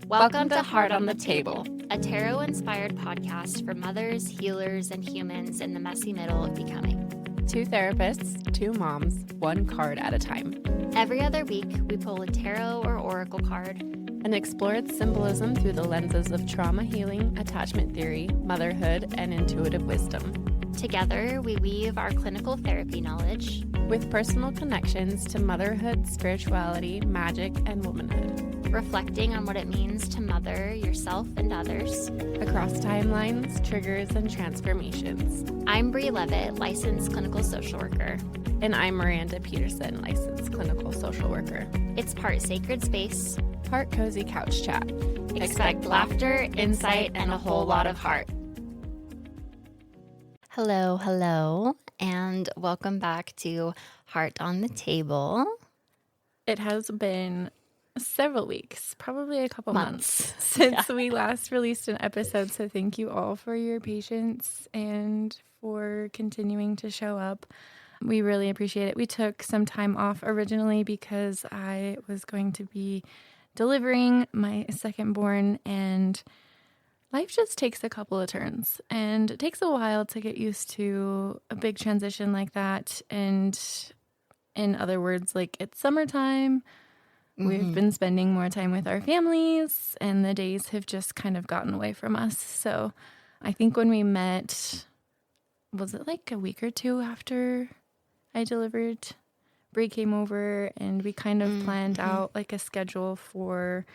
Welcome to Heart on the Table, a tarot-inspired podcast for mothers, healers, and humans in the messy middle of becoming. Two therapists, two moms, one card at a time. Every other week, we pull a tarot or oracle card and explore its symbolism through the lenses of trauma healing, attachment theory, motherhood, and intuitive wisdom. Together, we weave our clinical therapy knowledge with personal connections to motherhood, spirituality, magic, and womanhood. Reflecting on what it means to mother yourself and others across timelines, triggers, and transformations. I'm Bree Levitt, licensed clinical social worker. And I'm Miranda Peterson, licensed clinical social worker. It's part sacred space, part cozy couch chat. Expect laughter, insight, and a whole lot of heart. Hello, and welcome back to Heart on the Table. It has been several weeks, probably a couple months since we last released an episode. So thank you all for your patience and for continuing to show up. We really appreciate it. We took some time off originally because I was going to be delivering my second born, and life just takes a couple of turns, and it takes a while to get used to a big transition like that. And in other words, like, it's summertime. We've been spending more time with our families, and the days have just kind of gotten away from us. So I think when we met, was it like a week or two after I delivered, Bree came over, and we kind of planned out like a schedule for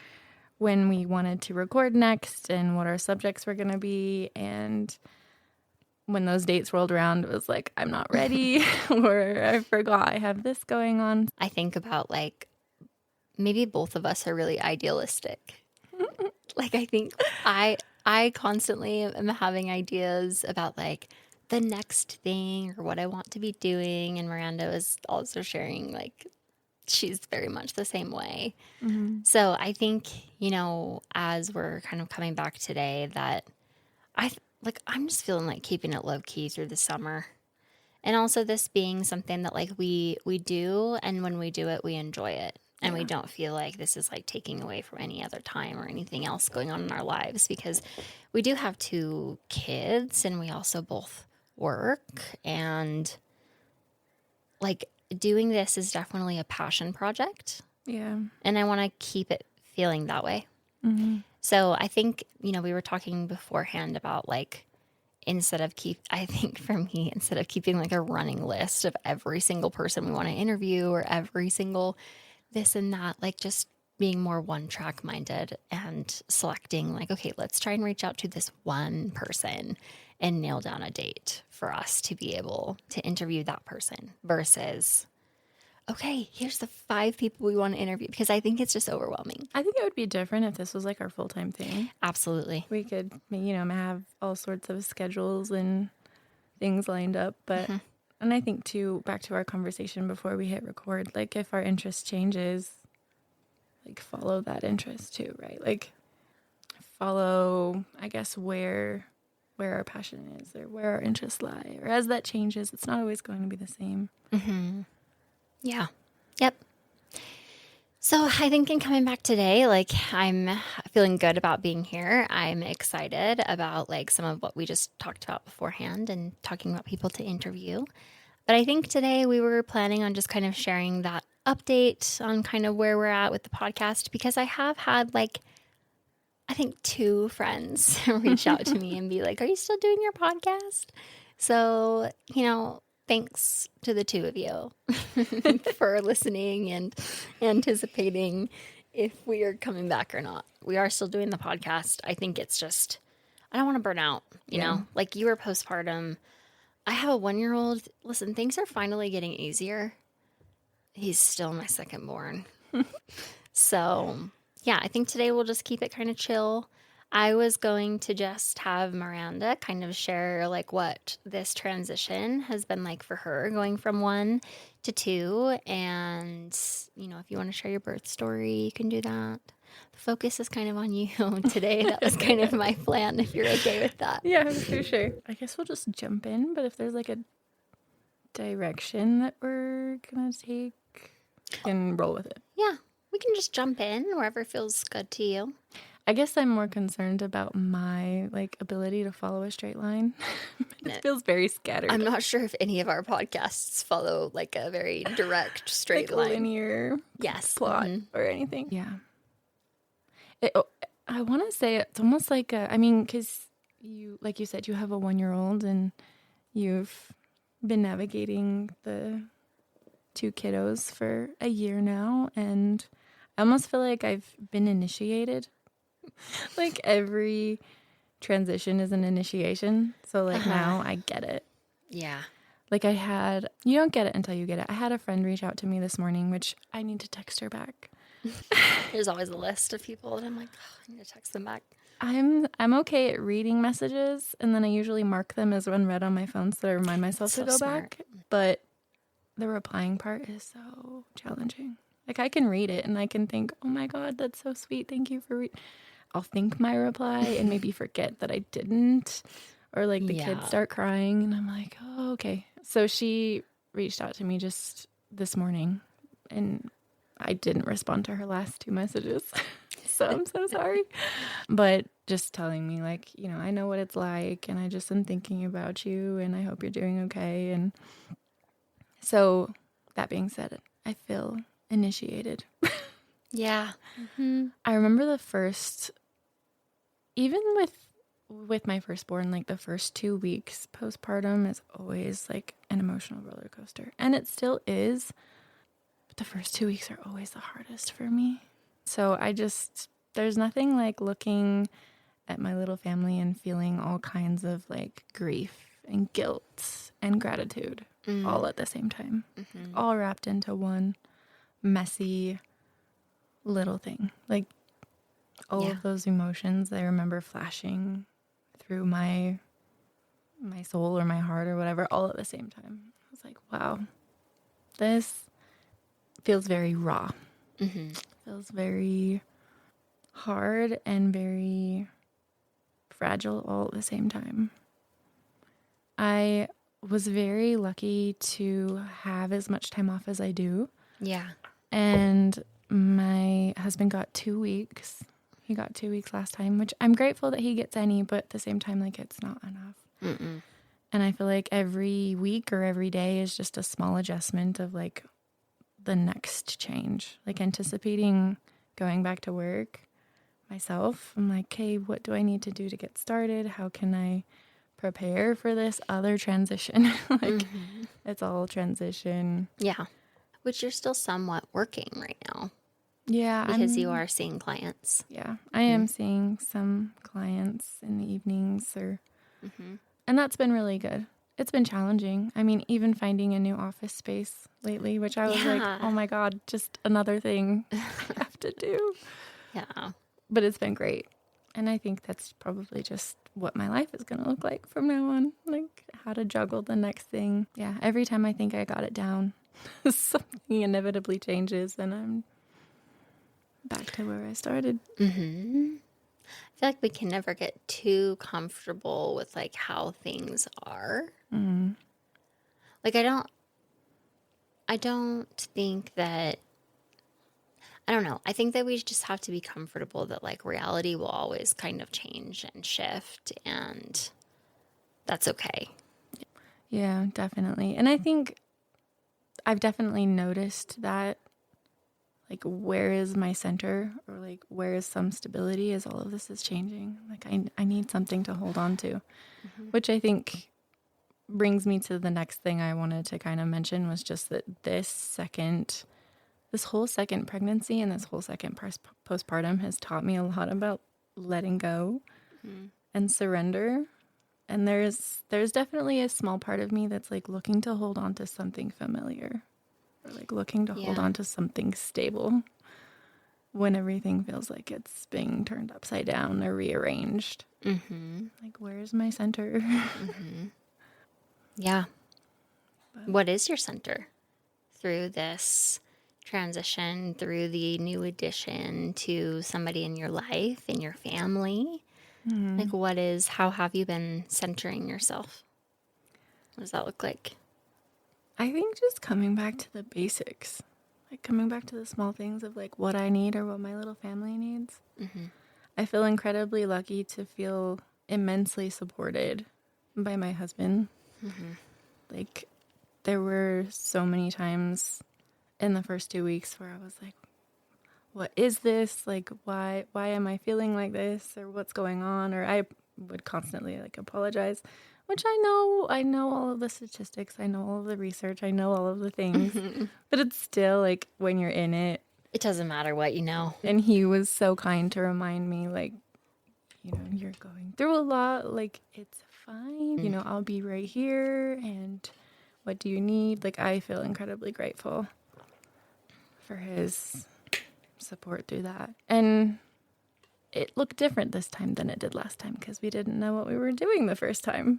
when we wanted to record next and what our subjects were going to be. And when those dates rolled around, it was like, I'm not ready, or I forgot I have this going on. I think about, like, maybe both of us are really idealistic. Like, I think I constantly am having ideas about, like, the next thing or what I want to be doing. And Miranda was also sharing, like, she's very much the same way. So I think, you know, as we're kind of coming back today, that I'm just feeling like keeping it low key through the summer. And also this being something that, like, we do, and when we do it, we enjoy it. And we don't feel like this is, like, taking away from any other time or anything else going on in our lives, because we do have two kids and we also both work, and, like, doing this is definitely a passion project. Yeah. And I want to keep it feeling that way. So I think, you know, we were talking beforehand about, like, instead of keeping like a running list of every single person we want to interview or every single this and that, like, just being more one track minded and selecting, like, okay, let's try and reach out to this one person and nail down a date for us to be able to interview that person versus, okay, here's the 5 people we want to interview, because I think it's just overwhelming. I think it would be different if this was like our full-time thing. Absolutely. We could, you know, have all sorts of schedules and things lined up, but and I think, too, back to our conversation before we hit record, like, if our interest changes, like, follow that interest too, right? Like, follow, I guess, where our passion is or where our interests lie. Or as that changes, it's not always going to be the same. Yeah. Yep. So I think in coming back today, like, I'm feeling good about being here. I'm excited about, like, some of what we just talked about beforehand and talking about people to interview. But I think today we were planning on just kind of sharing that update on kind of where we're at with the podcast, because I have had, like, I think 2 friends reach out to me and be like, are you still doing your podcast? So, you know, thanks to the 2 of you for listening and anticipating if we are coming back or not. We are still doing the podcast. I think it's just, I don't want to burn out, you know? Like, you were postpartum. I have a 1-year-old. Listen, things are finally getting easier. He's still my second born. So, yeah, I think today we'll just keep it kind of chill. I was going to just have Miranda kind of share, like, what this transition has been like for her, going from 1 to 2. And, you know, if you want to share your birth story, you can do that. The focus is kind of on you today. That was kind of my plan, if you're okay with that. Yeah, for sure. I guess we'll just jump in, but if there's, like, a direction that we're going to take, we can roll with it. Yeah, we can just jump in wherever feels good to you. I guess I'm more concerned about my like ability to follow a straight line. It feels very scattered. I'm not sure if any of our podcasts follow like a very direct straight like line. a linear plot or anything. Yeah. I want to say it's almost like because you, like you said, you have a 1-year-old and you've been navigating the 2 kiddos for a year now, and I almost feel like I've been initiated. Like every transition is an initiation. So like now I get it. Yeah. Like you don't get it until you get it. I had a friend reach out to me this morning, which I need to text her back. There's always a list of people and I'm like, oh, I need to text them back. I'm okay at reading messages, and then I usually mark them as unread on my phone so I remind myself to go back. But the replying part is so challenging. Like I can read it and I can think, oh my God, that's so sweet. Thank you for I'll think my reply and maybe forget that I didn't. Or like the kids start crying and I'm like, oh, okay. So she reached out to me just this morning and I didn't respond to her last 2 messages. So I'm so sorry. But just telling me like, I know what it's like and I just am thinking about you and I hope you're doing okay. And so that being said, I feel initiated. Yeah. Mm-hmm. I remember the first, even with my firstborn, like the first 2 weeks postpartum is always like an emotional roller coaster. And it still is. But the first 2 weeks are always the hardest for me. So there's nothing like looking at my little family and feeling all kinds of like grief and guilt and gratitude all at the same time. Mm-hmm. All wrapped into one messy little thing. Like all of those emotions I remember flashing through my soul or my heart or whatever all at the same time. I was like, wow, this feels very raw. Mm-hmm. Feels very hard and very fragile all at the same time. I was very lucky to have as much time off as I do. Yeah. And my husband got 2 weeks. He got 2 weeks last time, which I'm grateful that he gets any, but at the same time, like it's not enough. Mm-mm. And I feel like every week or every day is just a small adjustment of like the next change, like anticipating going back to work myself. I'm like, okay, what do I need to do to get started? How can I prepare for this other transition? It's all transition. Yeah. Which you're still somewhat working right now. Yeah. Because you are seeing clients. Yeah. I am seeing some clients in the evenings and that's been really good. It's been challenging. I mean, even finding a new office space lately, which I was like, oh my God, just another thing I have to do. Yeah. But it's been great. And I think that's probably just what my life is going to look like from now on. Like how to juggle the next thing. Yeah. Every time I think I got it down, something inevitably changes and I'm back to where I started. Mm-hmm. I feel like we can never get too comfortable with like how things are. Mm-hmm. Like I don't think that, I don't know. I think that we just have to be comfortable that like reality will always kind of change and shift and that's okay. Yeah, definitely. And I think I've definitely noticed that like where is my center or like where is some stability as all of this is changing. Like I need something to hold on to, which I think brings me to the next thing I wanted to kind of mention was just that this whole second pregnancy and this whole second postpartum has taught me a lot about letting go and surrender. And there's definitely a small part of me that's like looking to hold on to something familiar or like looking to hold on to something stable when everything feels like it's being turned upside down or rearranged. Mm-hmm. Like, where's my center? Mm-hmm. Yeah. What is your center through this transition, through the new addition to somebody in your life, in your family? Mm-hmm. Like how have you been centering yourself? What does that look like? I think just coming back to the basics, like coming back to the small things of like what I need or what my little family needs. Mm-hmm. I feel incredibly lucky to feel immensely supported by my husband. Like, there were so many times in the first 2 weeks where I was like, what is this? Like, why am I feeling like this? Or what's going on? Or I would constantly like apologize, which I know all of the statistics. I know all of the research. I know all of the things, but it's still like when you're in it. It doesn't matter what you know. And he was so kind to remind me, like, you're going through a lot. Like, it's fine. I'll be right here. And what do you need? Like, I feel incredibly grateful for his support through that. And it looked different this time than it did last time because we didn't know what we were doing the first time.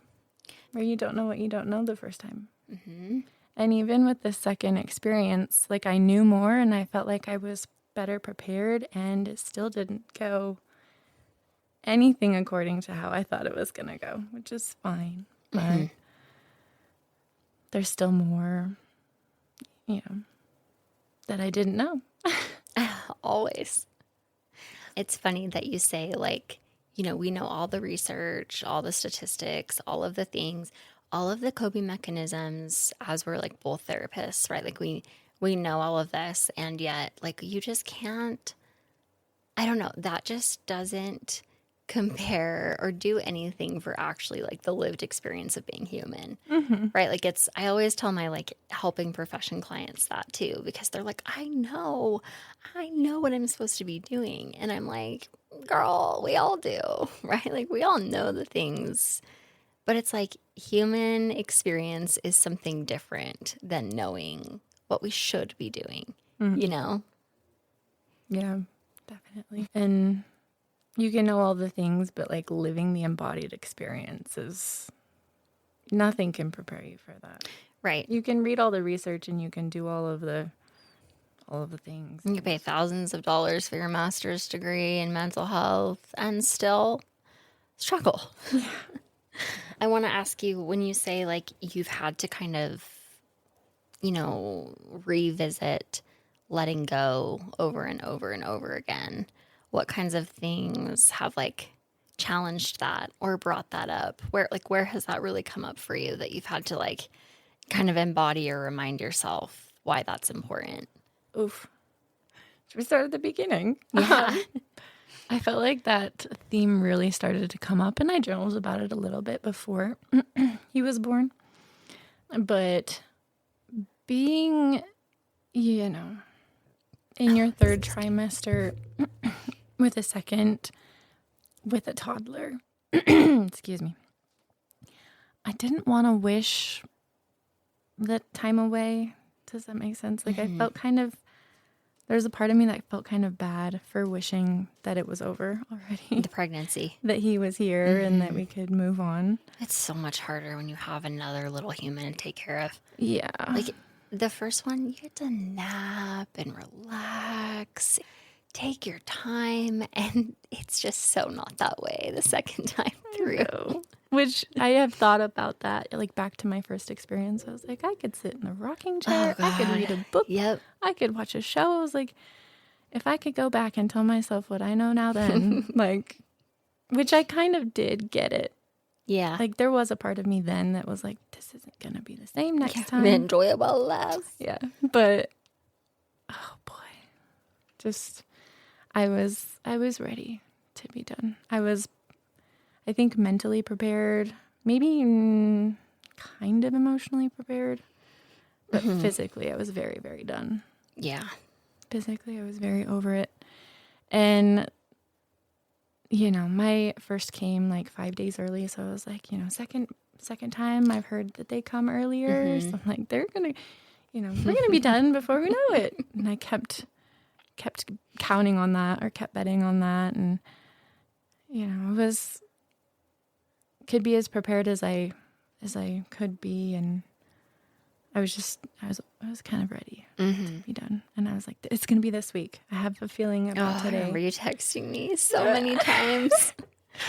Where you don't know what you don't know the first time. And even with the second experience, like, I knew more and I felt like I was better prepared, and it still didn't go anything according to how I thought it was going to go, which is fine. But there's still more, that I didn't know. Always. It's funny that you say, like, we know all the research, all the statistics, all of the things, all of the coping mechanisms, as we're like both therapists, right? Like we know all of this, and yet like you just can't, I don't know, that just doesn't compare or do anything for actually like the lived experience of being human, right? Like I always tell my like helping profession clients that too, because they're like, I know what I'm supposed to be doing. And I'm like, girl, we all do, right? Like we all know the things, but it's like human experience is something different than knowing what we should be doing, Yeah, definitely. And you can know all the things, but like living the embodied experience is nothing can prepare you for that. Right. You can read all the research and you can do all of the things. You can pay thousands of dollars for your master's degree in mental health and still struggle. Yeah. I want to ask you, when you say like you've had to kind of, revisit letting go over and over and over again, what kinds of things have like challenged that or brought that up? Where has that really come up for you that you've had to like kind of embody or remind yourself why that's important? Oof. Should we start at the beginning? Yeah. I felt like that theme really started to come up, and I journaled about it a little bit before he was born. But being, in your third trimester with a toddler, excuse me, I didn't want to wish the time away. Does that make sense? Like I felt there's a part of me that felt kind of bad for wishing that it was over already. The pregnancy. That he was here and that we could move on. It's so much harder when you have another little human to take care of. Yeah. Like the first one, you get to nap and relax, take your time, and it's just so not that way the second time through. Which I have thought about that, like back to my first experience. I was like, I could sit in the rocking chair. I could read a book. Yep. I could watch a show. I was like, if I could go back and tell myself what I know now then, like, which I kind of did get it. Yeah. Like there was a part of me then that was like, this isn't going to be the same next time. Enjoy it while it lasts. Yeah. But, oh boy, just, I was ready to be done. I think mentally prepared, maybe kind of emotionally prepared, but physically I was very, very done. Yeah. Physically I was very over it. And, my first came like 5 days early. So I was like, second time I've heard that they come earlier. So I'm like, they're going to, we're going to be done before we know it. And I kept counting on that, or kept betting on that. And, could be as prepared as I could be, and I was kind of ready to be done, and I was like, it's gonna be this week. I have a feeling about today. I remember you texting me so many times.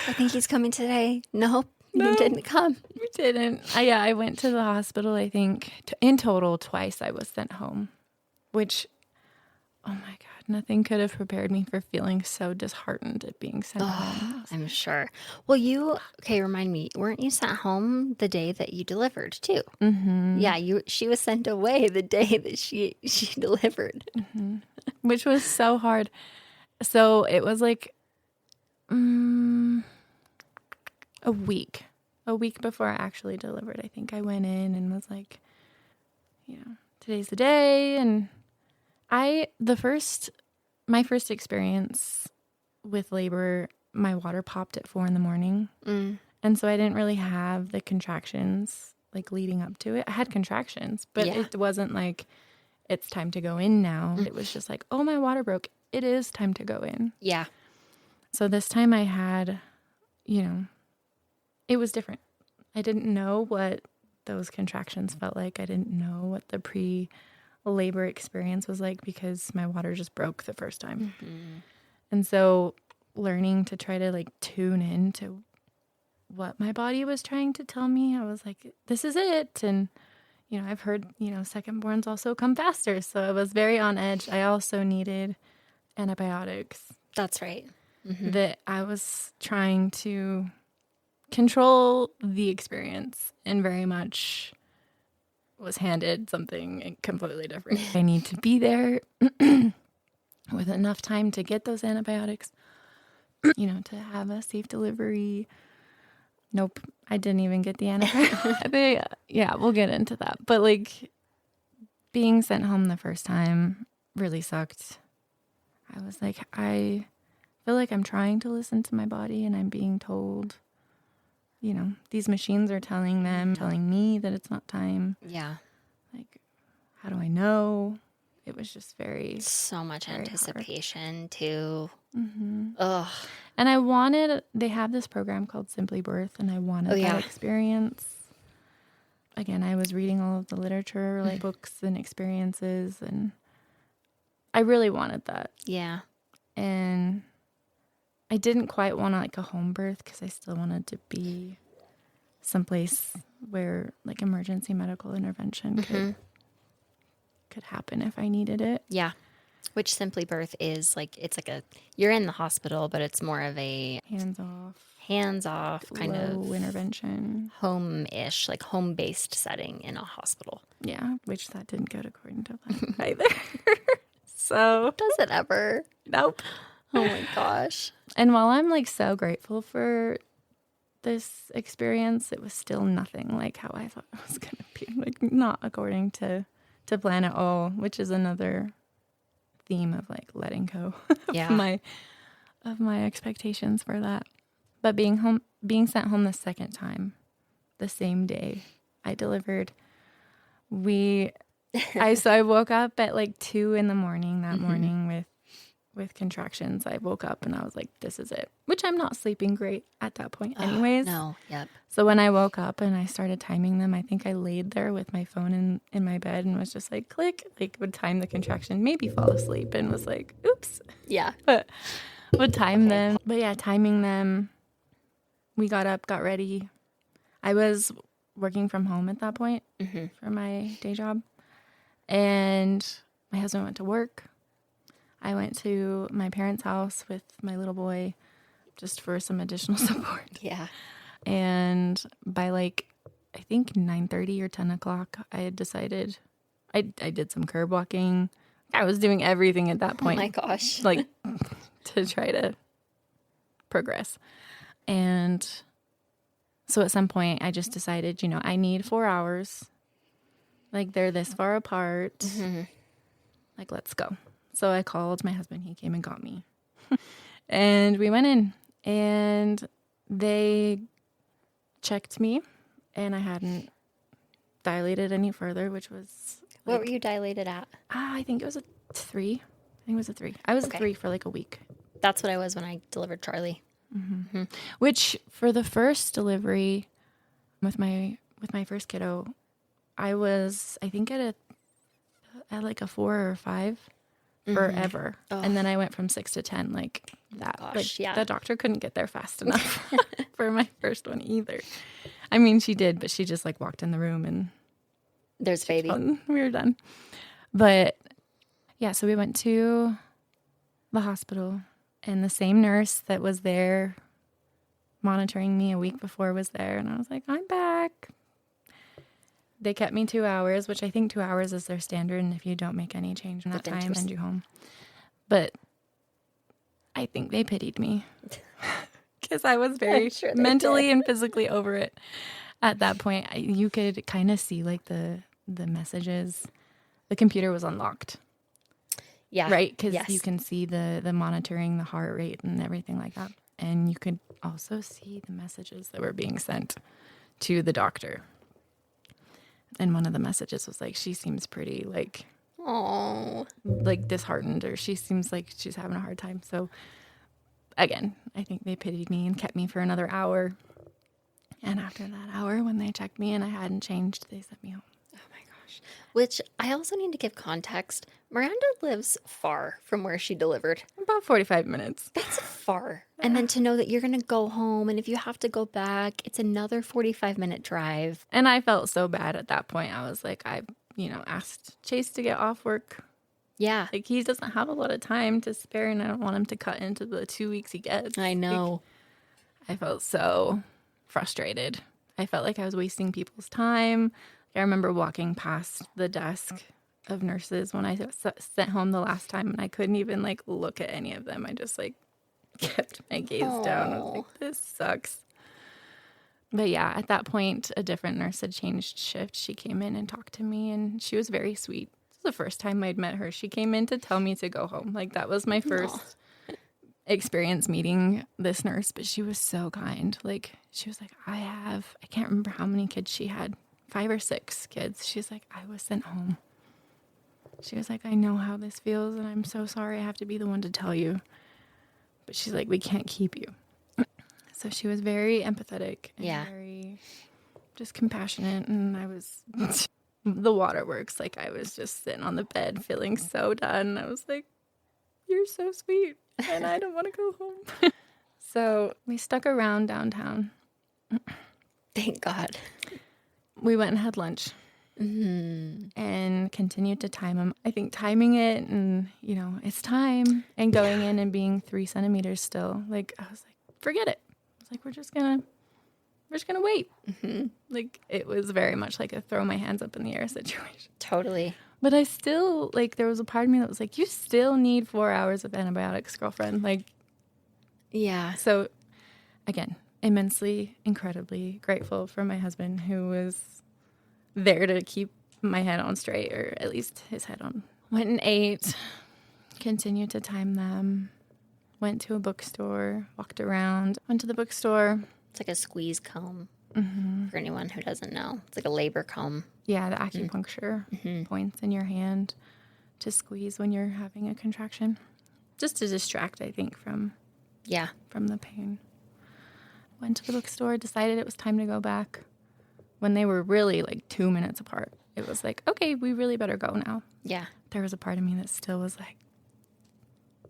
I think he's coming today. Nope, you didn't come. You didn't. I went to the hospital. I think in total twice I was sent home, which oh my God, nothing could have prepared me for feeling so disheartened at being sent home. I'm sure. Well, remind me, weren't you sent home the day that you delivered too? Mm-hmm. Yeah, she was sent away the day that she delivered. Mm-hmm. Which was so hard. So it was like a week before I actually delivered. I think I went in and was like, today's the day. And my first experience with labor, my water popped at 4 a.m. And so I didn't really have the contractions like leading up to it. I had contractions, but it wasn't like it's time to go in now. It was just like, oh, my water broke. It is time to go in. Yeah. So this time I had, it was different. I didn't know what those contractions felt like. I didn't know what the pre-labor experience was like because my water just broke the first time. Mm-hmm. And so learning to try to like tune in to what my body was trying to tell me, I was like, this is it. And, I've heard, secondborns also come faster. So I was very on edge. I also needed antibiotics. That's right. Mm-hmm. That I was trying to control the experience and very much was handed something completely different. I need to be there with enough time to get those antibiotics, to have a safe delivery. Nope, I didn't even get the antibiotics. Yeah, we'll get into that. But like being sent home the first time really sucked. I was like, I feel like I'm trying to listen to my body and I'm being told, these machines are telling me that it's not time. Yeah. Like, how do I know? It was just so much very anticipation hard. too. Mm-hmm. Ugh. And they have this program called Simply Birth, and I wanted that experience. Again, I was reading all of the literature, like books and experiences, and I really wanted that. Yeah. And I didn't quite want like a home birth because I still wanted to be someplace where like emergency medical intervention could happen if I needed it. Yeah. Which Simply Birth is like, it's like you're in the hospital, but it's more of a hands-off kind of intervention, home-ish, like home-based setting in a hospital. Yeah, which that didn't go according to plan either. So does it ever? Nope. Oh my gosh. And while I'm like so grateful for this experience, it was still nothing like how I thought it was going to be. Like not according to plan at all, which is another theme of like letting go of my expectations for that. But being sent home the second time, the same day I delivered, I woke up at like 2 a.m. that morning with contractions. I woke up and I was like, this is it. Which I'm not sleeping great at that point anyways. No, yep. So when I woke up and I started timing them, I think I laid there with my phone in my bed and was just like, click, like would time the contraction, maybe fall asleep and was like, oops. Yeah. But would time them. But yeah, timing them. We got up, got ready. I was working from home at that point for my day job. And my husband went to work. I went to my parents' house with my little boy just for some additional support. Yeah. And by like, I think 9:30 or 10 o'clock, I had decided I did some curb walking. I was doing everything at that point. Oh my gosh. Like to try to progress. And so at some point I just decided, I need 4 hours. Like they're this far apart. Like, let's go. So I called my husband. He came and got me. And we went in and they checked me and I hadn't dilated any further, which was... What were you dilated at? I think it was a 3. I was a 3 for like a week. That's what I was when I delivered Charlie. Which for the first delivery with my first kiddo, I was, I think at like a 4 or 5 forever. And then I went from 6 to 10 like that. Gosh, like the doctor couldn't get there fast enough for my first one either. I mean, she did, but she just like walked in the room and there's baby. We were done. But Yeah, so we went to the hospital, and the same nurse that was there monitoring me a week before was there, and I was like, I'm back. They kept me 2 hours, which I think 2 hours is their standard, and if you don't make any change in that time, send you home. But I think they pitied me because I was very mentally and physically over it. At that point, you could kind of see like the messages. The computer was unlocked. Yeah. Right? Because you can see the monitoring, the heart rate and everything like that. And you could also see the messages that were being sent to the doctor. And one of the messages was like, she seems pretty like, like disheartened, or she seems like she's having a hard time. So again, I think they pitied me and kept me for another hour. And after that hour, when they checked me and I hadn't changed, they sent me home. Oh my gosh. Which I also need to give context. Miranda lives far from where she delivered. About 45 minutes. That's far. And then to know that you're going to go home, and if you have to go back, it's another 45-minute drive. And I felt so bad at that point. I was like, I asked Chase to get off work. Yeah. Like, he doesn't have a lot of time to spare, and I don't want him to cut into the 2 weeks he gets. I know. Like, I felt so frustrated. I felt like I was wasting people's time. I remember walking past the desk of nurses when I sent home the last time, and I couldn't even like look at any of them. I just like kept my gaze down. I was like, this sucks. But yeah, at that point, a different nurse had changed shift. She came in and talked to me, and she was very sweet. This was the first time I'd met her. She came in to tell me to go home. Like, that was my first experience meeting this nurse, but she was so kind. Like, she was like, I can't remember how many kids she had, 5 or 6 kids. She's like, I was sent home. She was like, I know how this feels, and I'm so sorry I have to be the one to tell you. But she's like, we can't keep you. So she was very empathetic and very just compassionate. And I was, the waterworks, like I was just sitting on the bed feeling so done. I was like, you're so sweet, and I don't want to go home. So we stuck around downtown. Thank God. We went and had lunch. And continued to time them. I think timing it and, it's time, and going in and being 3 centimeters still. Like, I was like, forget it. I was like, we're just gonna wait. Like, it was very much like a throw my hands up in the air situation. Totally. But I still, like, there was a part of me that was like, you still need 4 hours of antibiotics, girlfriend. Like, yeah. So, again, immensely, incredibly grateful for my husband, who was there to keep my head on straight, or at least his head on. Went and ate, continued to time them, went to a bookstore, walked around, went to the bookstore. It's like a squeeze comb for anyone who doesn't know. It's like a labor comb. Yeah, the acupuncture points in your hand to squeeze when you're having a contraction. Just to distract, I think, from the pain. Went to the bookstore, decided it was time to go back. When they were really like 2 minutes apart, it was like, okay, we really better go now. Yeah. There was a part of me that still was like,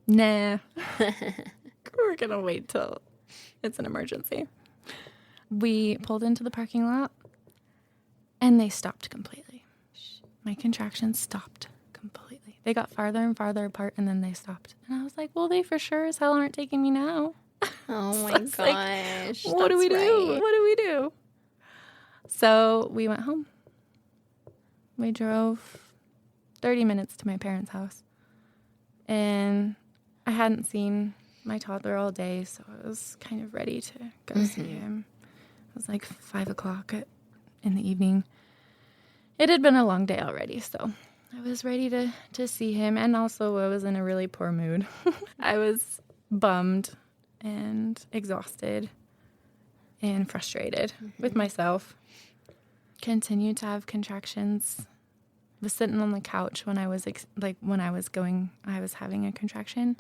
nah, we're going to wait till it's an emergency. We pulled into the parking lot, and they stopped completely. My contractions stopped completely. They got farther and farther apart, and then they stopped. And I was like, well, they for sure as hell aren't taking me now. Oh my gosh. Like, what do we do? What do we do? So we went home. We drove 30 minutes to my parents' house. And I hadn't seen my toddler all day, so I was kind of ready to go see him. It was like 5 o'clock in the evening. It had been a long day already, so I was ready to see him. And also I was in a really poor mood. I was bummed and exhausted and frustrated with myself. Continued to have contractions. Was sitting on the couch when I was I was having a contraction,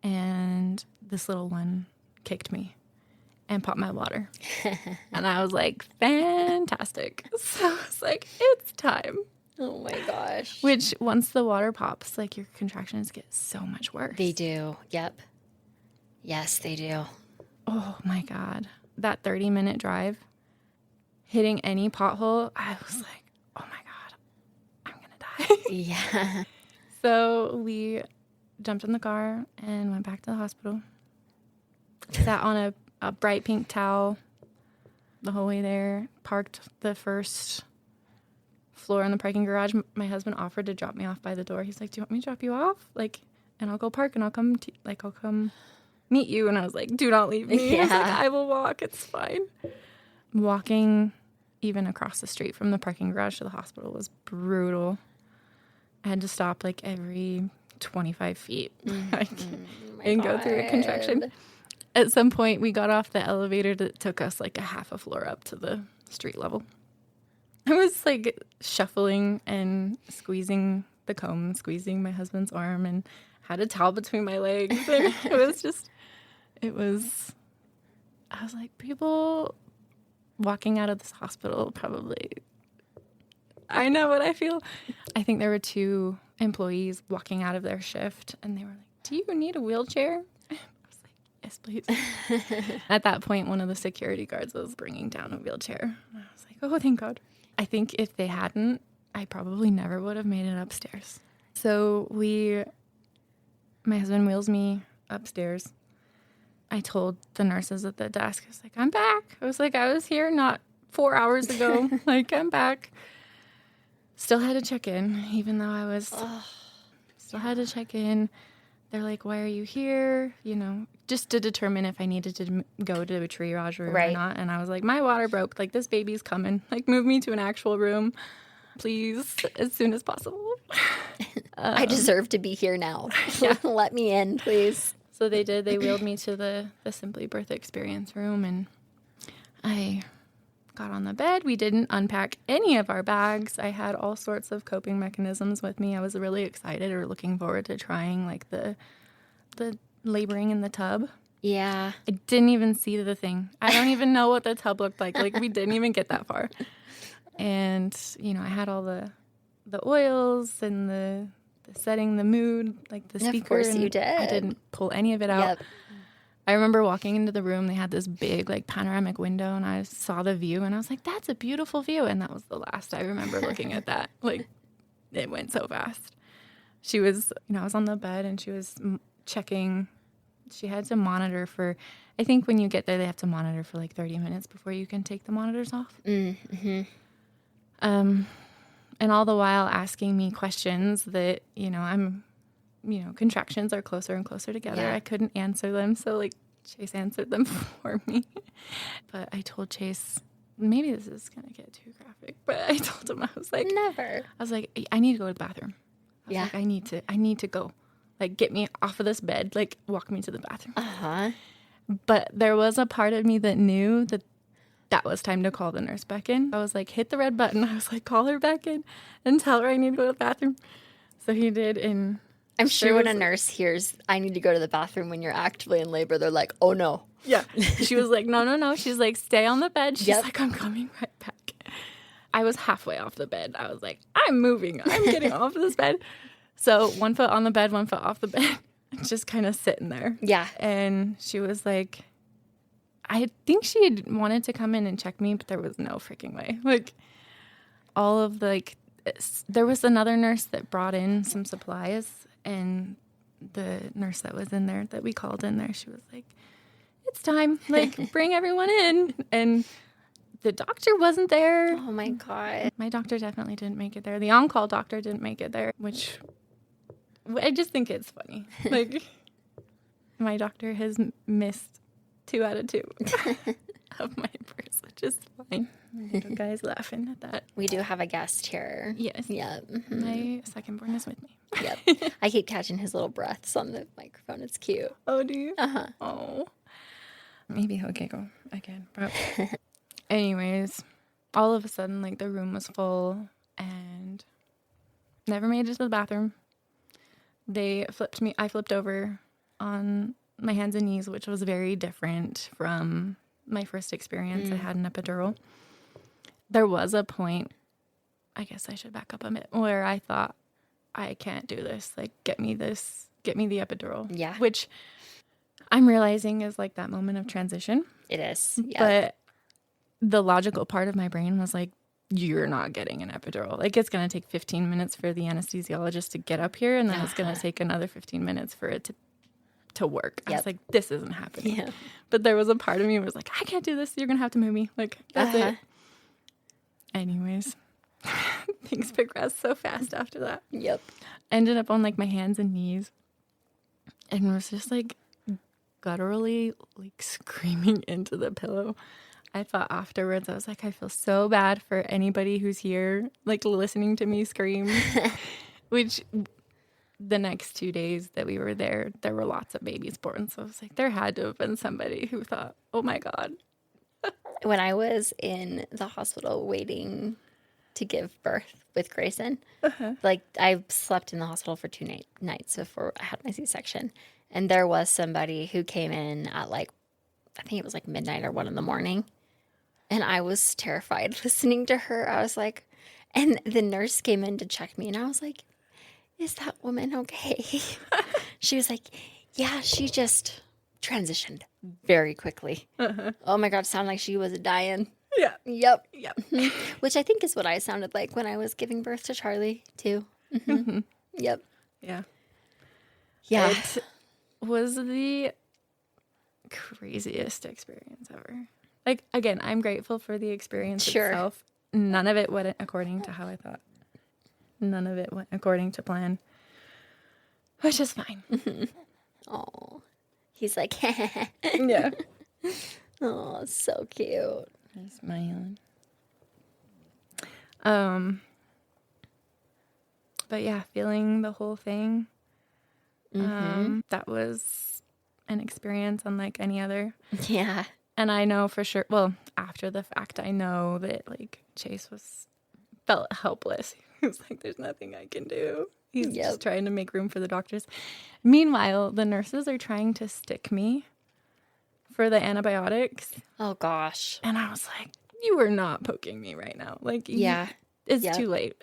and this little one kicked me and popped my water. And I was like, fantastic. So I was like, it's time. Oh my gosh. Which once the water pops, like, your contractions get so much worse. They do. Yep. Yes, they do. Oh my God. That 30-minute drive, hitting any pothole, I was like, oh my God, I'm going to die. Yeah. So we jumped in the car and went back to the hospital. Sat on a bright pink towel the whole way there. Parked the first floor in the parking garage. My husband offered to drop me off by the door. He's like, "Do you want me to drop you off? Like, and I'll go park and I'll come meet you." And I was like, "Do not leave me." I was like, "I will walk. It's fine." Walking even across the street from the parking garage to the hospital was brutal. I had to stop like every 25 feet and go through a contraction. At some point, we got off the elevator that took us like a half a floor up to the street level. I was like shuffling and squeezing the comb, squeezing my husband's arm, and had a towel between my legs. And I was like, people walking out of this hospital probably, I know what I feel. I think there were 2 employees walking out of their shift, and they were like, "Do you need a wheelchair?" I was like, "Yes, please." At that point, one of the security guards was bringing down a wheelchair. I was like, "Oh, thank God." I think if they hadn't, I probably never would have made it upstairs. So my husband wheels me upstairs. I told the nurses at the desk, I was like, "I'm back." I was like, "I was here not 4 hours ago." Like, "I'm back." Still had to check in, even though I was had to check in. They're like, "Why are you here?" You know, just to determine if I needed to go to a triage room or not. And I was like, "My water broke. Like, this baby's coming. Like, move me to an actual room, please, as soon as possible." I deserve to be here now. Let me in, please. So they did. They wheeled me to the Simply Birth Experience room, and I got on the bed. We didn't unpack any of our bags. I had all sorts of coping mechanisms with me. I was really excited or looking forward to trying like the laboring in the tub. Yeah. I didn't even see the thing. I don't even know what the tub looked like. Like, we didn't even get that far. And, you know, I had all the oils and the setting, the mood, like the speaker. Of course you did. I didn't pull any of it out. Yep. I remember walking into the room. They had this big, like, panoramic window, and I saw the view, and I was like, "That's a beautiful view." And that was the last I remember looking at that. Like, it went so fast. She was, you know, I was on the bed, and she was checking. She had to monitor for, I think when you get there, they have to monitor for like 30 minutes before you can take the monitors off. Mm-hmm. And all the while asking me questions that, you know, contractions are closer and closer together. Yeah. I couldn't answer them. So, like, Chase answered them for me. But I told Chase, maybe this is going to get too graphic, but I told him, I was like, Never. I was like, "I need to go to the bathroom." I was like, I need to go. Like, get me off of this bed. Like, walk me to the bathroom. Uh-huh. But there was a part of me that knew that was time to call the nurse back in. I was like, hit the red button. I was like, call her back in and tell her I need to go to the bathroom. So he did, and I'm sure when a nurse hears, "I need to go to the bathroom," when you're actively in labor, they're like, "Oh, no." Yeah. She was like, no. She's like, "Stay on the bed." She's like, "I'm coming right back." I was halfway off the bed. I was like, "I'm moving. I'm getting off of this bed." So 1 foot on the bed, 1 foot off the bed, just kind of sitting there. Yeah. And she was like, I think she had wanted to come in and check me, but there was no freaking way. Like, all of the, like, there was another nurse that brought in some supplies, and the nurse that was in there, that we called in there, she was like, "It's time. Like, bring everyone in." And the doctor wasn't there. Oh, my God. My doctor definitely didn't make it there. The on-call doctor didn't make it there, which I just think it's funny. Like, my doctor has missed 2 out of 2 of my births, which is fine. My little guy's laughing at that. We do have a guest here. Yes. Yeah. Mm-hmm. My second-born is with me. Yep. I keep catching his little breaths on the microphone. It's cute. Oh, do you? Uh-huh. Oh. Maybe he'll giggle again. Anyways, all of a sudden, like, the room was full, and never made it to the bathroom. I flipped over on my hands and knees, which was very different from my first experience. I had an epidural. There was a point, I guess I should back up a bit, where I thought, I can't do this. Like, get me the epidural. Yeah. Which I'm realizing is like that moment of transition. It is. Yep. But the logical part of my brain was like, you're not getting an epidural. Like, it's going to take 15 minutes for the anesthesiologist to get up here, and then it's going to take another 15 minutes for it to work. I was like, this isn't happening. Yeah. But there was a part of me that was like, I can't do this. You're going to have to move me. Like, that's it. Anyways, things progressed so fast after that. Yep. Ended up on, like, my hands and knees and was just, like, gutturally, like, screaming into the pillow. I thought afterwards, I was like, I feel so bad for anybody who's here, like, listening to me scream. Which, the next 2 days that we were there were lots of babies born. So I was like, there had to have been somebody who thought, oh my God. When I was in the hospital waiting to give birth with Grayson, like, I slept in the hospital for 2 nights before I had my C-section. And there was somebody who came in at, like, I think it was like midnight or 1 a.m. And I was terrified listening to her. I was like, and the nurse came in to check me, and I was like, is that woman okay? She was like, yeah, she just transitioned very quickly. Oh my God, sounded like she was dying. Yeah. Yep. Yep. Which I think is what I sounded like when I was giving birth to Charlie, too. Yep. Yeah. Yeah. It was the craziest experience ever. Like, again, I'm grateful for the experience itself. None of it went according to how I thought. None of it went according to plan, which is fine. Oh, he's like, Yeah. oh, so cute. He's smiling. But yeah, feeling the whole thing. That was an experience unlike any other. Yeah. And I know for sure, well, after the fact, I know that, like, Chase felt helpless. He was like, there's nothing I can do. He's just trying to make room for the doctors. Meanwhile, the nurses are trying to stick me for the antibiotics. Oh, gosh. And I was like, you are not poking me right now. Like, it's too late.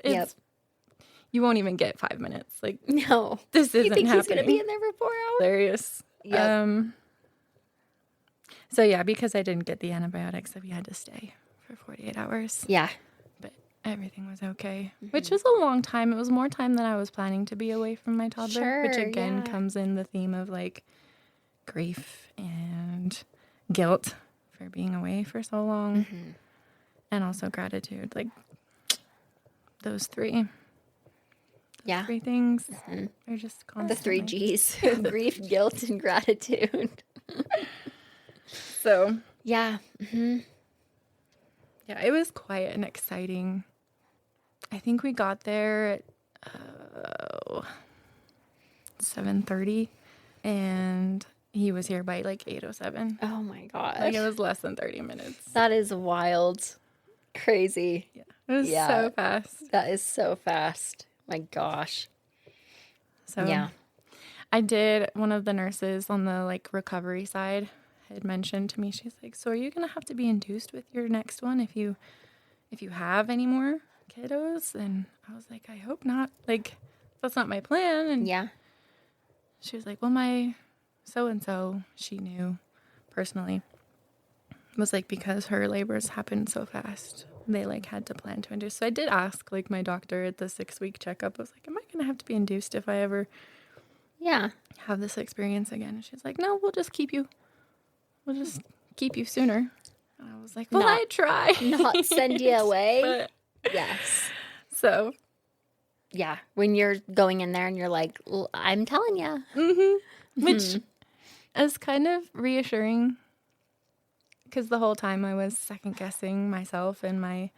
You won't even get 5 minutes. Like, no. This isn't happening. He's going to be in there for 4 hours? Hilarious. Yep. So, yeah, because I didn't get the antibiotics, we had to stay for 48 hours. Yeah. But everything was okay, which was a long time. It was more time than I was planning to be away from my toddler, which again comes in the theme of, like, grief and guilt for being away for so long. And also gratitude. Like, those three. Three things are just constantly. The 3 G's. Grief, guilt, and gratitude. So. Yeah. Yeah, it was quite an exciting. I think we got there at 7:30, and he was here by like 8:07. Oh my God. Like, it was less than 30 minutes. That is wild. Crazy. Yeah. It was so fast. That is so fast. My gosh. So yeah. I did, one of the nurses on the, like, recovery side had mentioned to me, she's like, so are you going to have to be induced with your next one if you have any more kiddos? And I was like, I hope not. Like, that's not my plan. And she was like, well, my so-and-so, she knew personally, was like, because her labors happened so fast, they, like, had to plan to induce. So I did ask, like, my doctor at the 6-week checkup, I was like, am I going to have to be induced if I ever have this experience again? And she's like, no, we'll just keep you sooner. And I was like, well, I try. Not send you away. But, yes. So. Yeah. When you're going in there and you're like, I'm telling you. Which is kind of reassuring. Because the whole time I was second guessing myself and my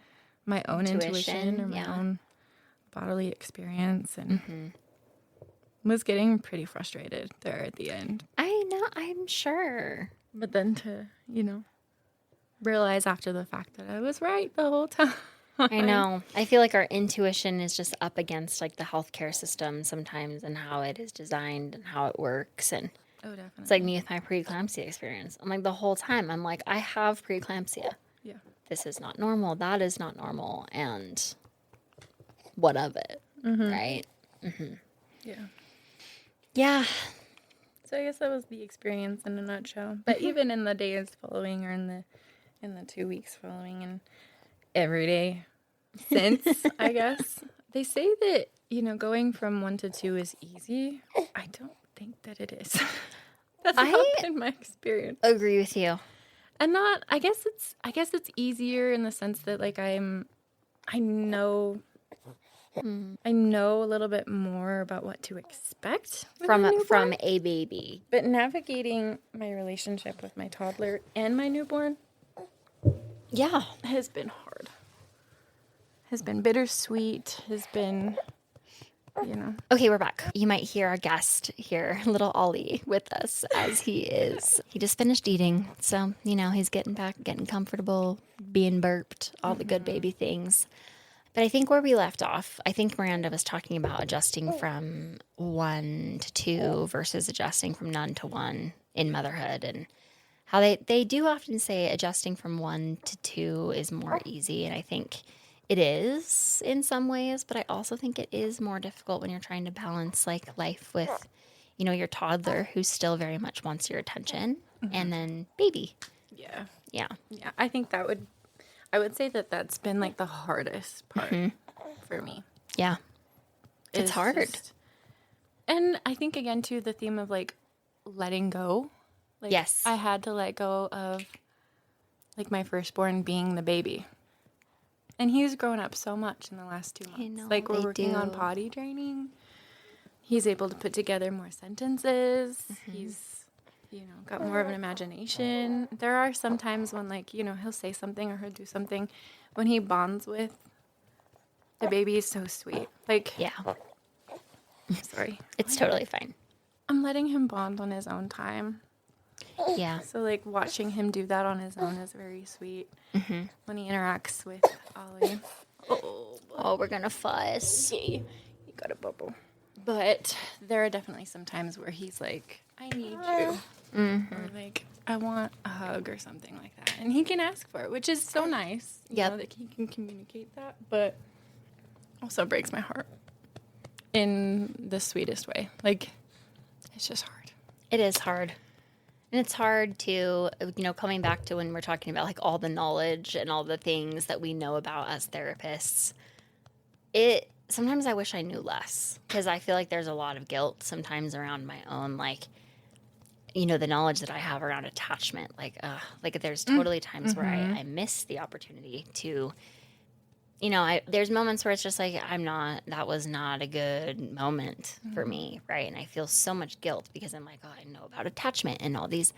own intuition or my own bodily experience, and was getting pretty frustrated there at the end. I know, I'm sure. But then to, realize after the fact that I was right the whole time. I know. I feel like our intuition is just up against, like, the healthcare system sometimes and how it is designed and how it works. And oh, definitely. It's like me with my preeclampsia experience. I'm like, the whole time, I'm like, I have preeclampsia. Yeah. This is not normal. That is not normal. And what of it? Right? Yeah. Yeah. So I guess that was the experience in a nutshell. But even in the days following, or in the 2 weeks following, and every day since, I guess. They say that, going from 1 to 2 is easy. I don't think that it is. That's not been my experience. Agree with you. And I guess it's easier in the sense that like I know a little bit more about what to expect from a baby. But navigating my relationship with my toddler and my newborn, has been hard. Has been bittersweet, has been, Okay, we're back. You might hear our guest here, little Ollie, with us as he just finished eating. So, he's getting back, getting comfortable, being burped, all the good baby things. But I think where we left off, I think Miranda was talking about adjusting from 1 to 2 versus adjusting from none to 1 in motherhood, and how they do often say adjusting from 1 to 2 is more easy. And I think it is in some ways, but I also think it is more difficult when you're trying to balance like life with, your toddler who still very much wants your attention and then baby. Yeah. Yeah. Yeah. I think I would say that that's been like the hardest part for me. Yeah. It's hard. And I think again too, the theme of like letting go. Like, yes. I had to let go of like my firstborn being the baby. And he's grown up so much in the last 2 months. I know, like we're working on potty training. He's able to put together more sentences. He's, got more of an imagination. There are some times when like, he'll say something or he'll do something when he bonds with the baby is so sweet. Like, yeah. Sorry. It's totally fine. I'm letting him bond on his own time. Yeah. So, like, watching him do that on his own is very sweet. When he interacts with Ollie. Oh, we're going to fuss. He got a bubble. But there are definitely some times where he's like, I need you. Or, like, I want a hug or something like that. And he can ask for it, which is so nice. You know, that he can communicate that. But also breaks my heart in the sweetest way. Like, it's just hard. It is hard. And it's hard to, coming back to when we're talking about like all the knowledge and all the things that we know about as therapists, sometimes I wish I knew less because I feel like there's a lot of guilt sometimes around my own, like, the knowledge that I have around attachment. Like there's totally times where I miss the opportunity to, there's moments where it's just like, that was not a good moment for me, right? And I feel so much guilt because I'm like, oh, I know about attachment and all these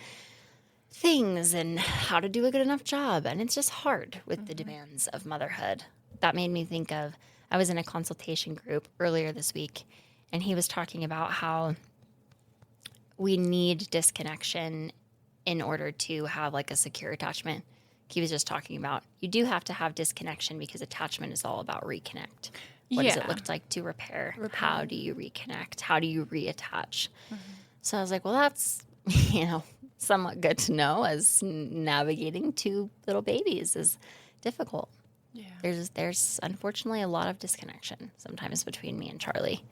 things and how to do a good enough job. And it's just hard with the demands of motherhood. That made me think of, I was in a consultation group earlier this week, and he was talking about how we need disconnection in order to have like a secure attachment. He was just talking about you do have to have disconnection because attachment is all about reconnect. What does it look like to repair? How do you reconnect? How do you reattach? So I was like, well, that's, somewhat good to know as navigating 2 little babies is difficult. Yeah. There's unfortunately a lot of disconnection sometimes between me and Charlie.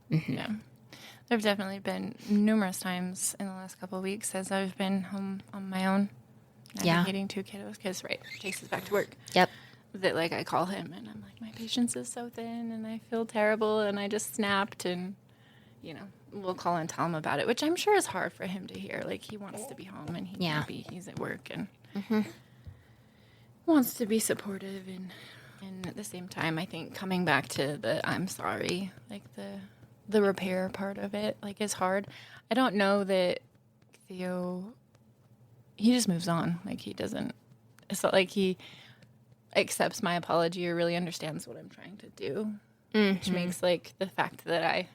Yeah. There have definitely been numerous times in the last couple of weeks as I've been home on my own. Navigating 2 kiddos because Chase is back to work. Yep. That like I call him and I'm like, my patience is so thin and I feel terrible and I just snapped and we'll call and tell him about it, which I'm sure is hard for him to hear. Like he wants to be home and he's at work and wants to be supportive and at the same time I think coming back to the I'm sorry, like the repair part of it like is hard. I don't know that Theo. He just moves on. Like it's not like he accepts my apology or really understands what I'm trying to do, which makes like the fact that I,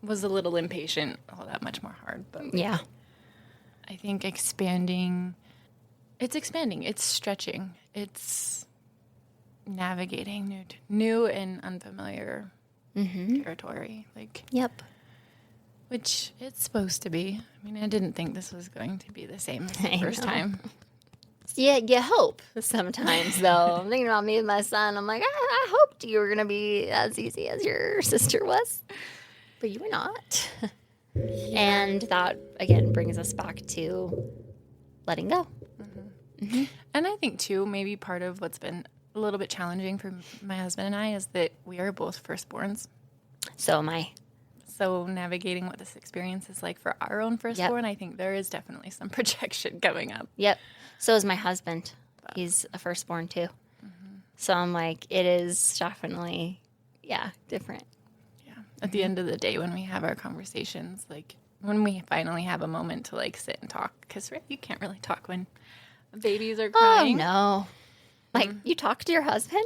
was a little impatient all that much more hard. But I think it's expanding, it's stretching, it's navigating new and unfamiliar territory. Like, which it's supposed to be. I mean, I didn't think this was going to be the same as the first time. Yeah, you hope sometimes, though. I'm thinking about me and my son. I'm like, I hoped you were going to be as easy as your sister was. But you were not. And that, again, brings us back to letting go. And I think, too, maybe part of what's been a little bit challenging for my husband and I is that we are both firstborns. So am I. So navigating what this experience is like for our own firstborn, I think there is definitely some projection coming up. Yep. So is my husband. He's a firstborn too. So I'm like, it is definitely, different. Yeah. At the end of the day, when we have our conversations, like when we finally have a moment to like sit and talk, because you can't really talk when babies are crying. Oh, no. Like, you talk to your husband?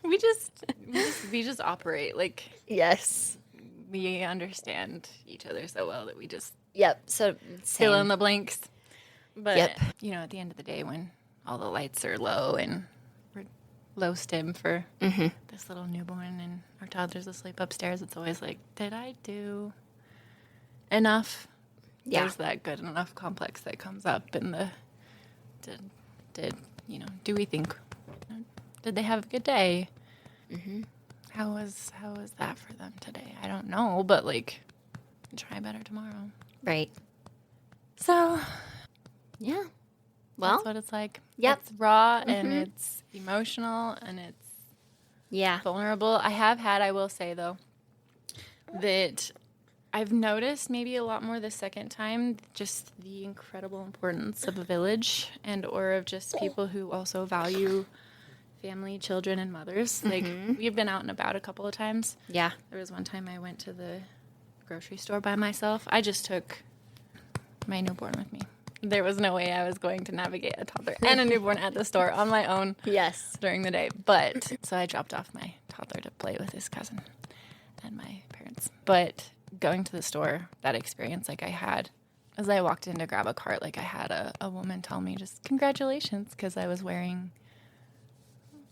we just operate like Yes. we understand each other so well that we just Yep. So fill in the blanks. But, Yep. At the end of the day, when all the lights are low and we're low stim for this little newborn and our toddler's asleep upstairs, it's always like, did I do enough? Yeah. There's that good enough complex that comes up in the, do we think, did they have a good day? How was that for them today? I don't know, but like, try better tomorrow. Right. So, yeah. Well, that's what it's like. Yep. It's raw and it's emotional and it's vulnerable. I will say though, that I've noticed maybe a lot more the second time, just the incredible importance of a village or of just people who also value family, children, and mothers. Like, we've been out and about a couple of times. Yeah. There was one time I went to the grocery store by myself. I just took my newborn with me. There was no way I was going to navigate a toddler and a newborn at the store on my own during the day. But so I dropped off my toddler to play with his cousin and my parents. But going to the store, that experience like I had, as I walked in to grab a cart, like I had a woman tell me just congratulations because I was wearing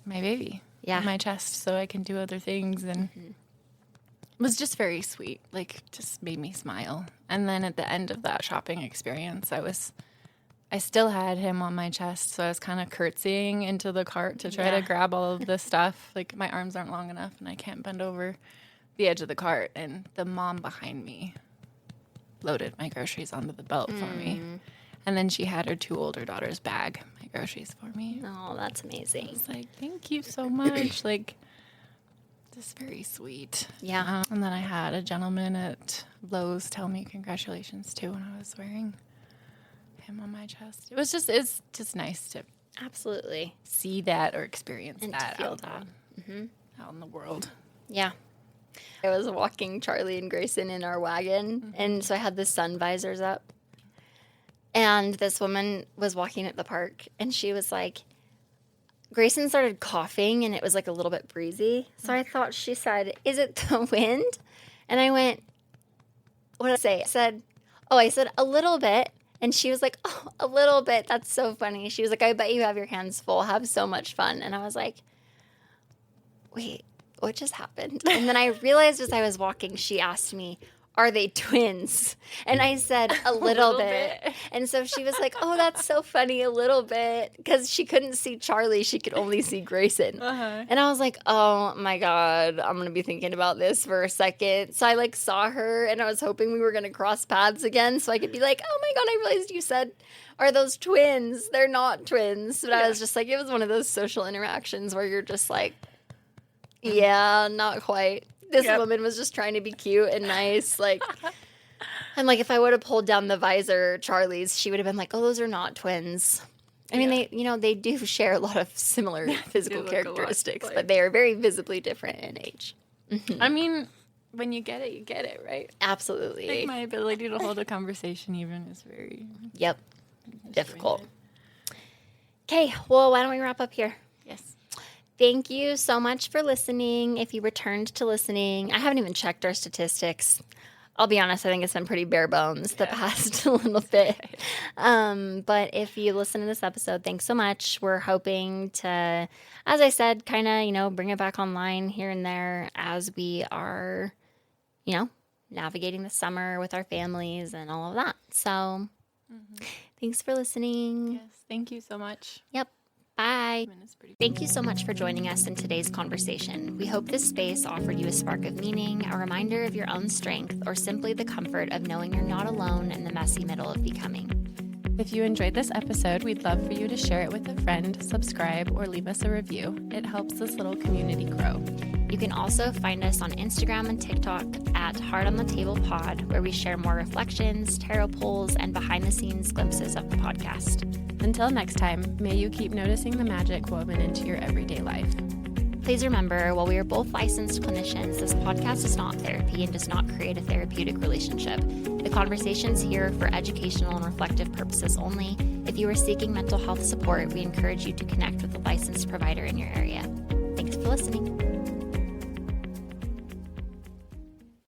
my baby on my chest so I can do other things. And it was just very sweet, like just made me smile. And then at the end of that shopping experience, I still had him on my chest, so I was kind of curtsying into the cart to try to grab all of this stuff. Like my arms aren't long enough and I can't bend over the edge of the cart. And the mom behind me loaded my groceries onto the belt for me. And then she had her two older daughters bag my groceries for me. Oh, that's amazing. I was like, thank you so much. Like, just very sweet. Yeah. And then I had a gentleman at Lowe's tell me congratulations too when I was wearing him on my chest. It's just nice to Absolutely. see that or experience And that to feel out, that. out in the world. Yeah. I was walking Charlie and Grayson in our wagon, and so I had the sun visors up. And this woman was walking at the park, and she was like, Grayson started coughing, and it was like a little bit breezy. So I thought she said, is it the wind? And I went, what did I say? I said, a little bit. And she was like, oh, a little bit. That's so funny. She was like, I bet you have your hands full. Have so much fun. And I was like, wait, what just happened? And then I realized as I was walking, she asked me, are they twins? And I said, a little bit. And so she was like, oh, that's so funny, a little bit. Because she couldn't see Charlie. She could only see Grayson. And I was like, oh, my God, I'm going to be thinking about this for a second. So I, saw her, and I was hoping we were going to cross paths again so I could be like, oh, my God, I realized you said, are those twins? They're not twins. But I was just like, it was one of those social interactions where you're just like, yeah, not quite. This woman was just trying to be cute and nice. I'm like, if I would have pulled down the visor, Charlie's, she would have been like, oh, those are not twins. I mean, they do share a lot of similar physical characteristics, but they are very visibly different in age. I mean, when you get it, you get it, right? Absolutely. I think my ability to hold a conversation even is very difficult. Okay, well, why don't we wrap up here? Yes. Thank you so much for listening. If you returned to listening, I haven't even checked our statistics. I'll be honest, I think it's been pretty bare bones the past little bit. But if you listen to this episode, thanks so much. We're hoping to, as I said, kind of, bring it back online here and there as we are, navigating the summer with our families and all of that. So thanks for listening. Yes, thank you so much. Yep. Bye. Thank you so much for joining us in today's conversation. We hope this space offered you a spark of meaning, a reminder of your own strength, or simply the comfort of knowing you're not alone in the messy middle of becoming. If you enjoyed this episode, we'd love for you to share it with a friend, subscribe, or leave us a review. It helps this little community grow. You can also find us on Instagram and TikTok at Heart on the Table Pod, where we share more reflections, tarot pulls, and behind-the-scenes glimpses of the podcast. Until next time, may you keep noticing the magic woven into your everyday life. Please remember, while we are both licensed clinicians, this podcast is not therapy and does not create a therapeutic relationship. The conversations here are for educational and reflective purposes only. If you are seeking mental health support, we encourage you to connect with a licensed provider in your area. Thanks for listening.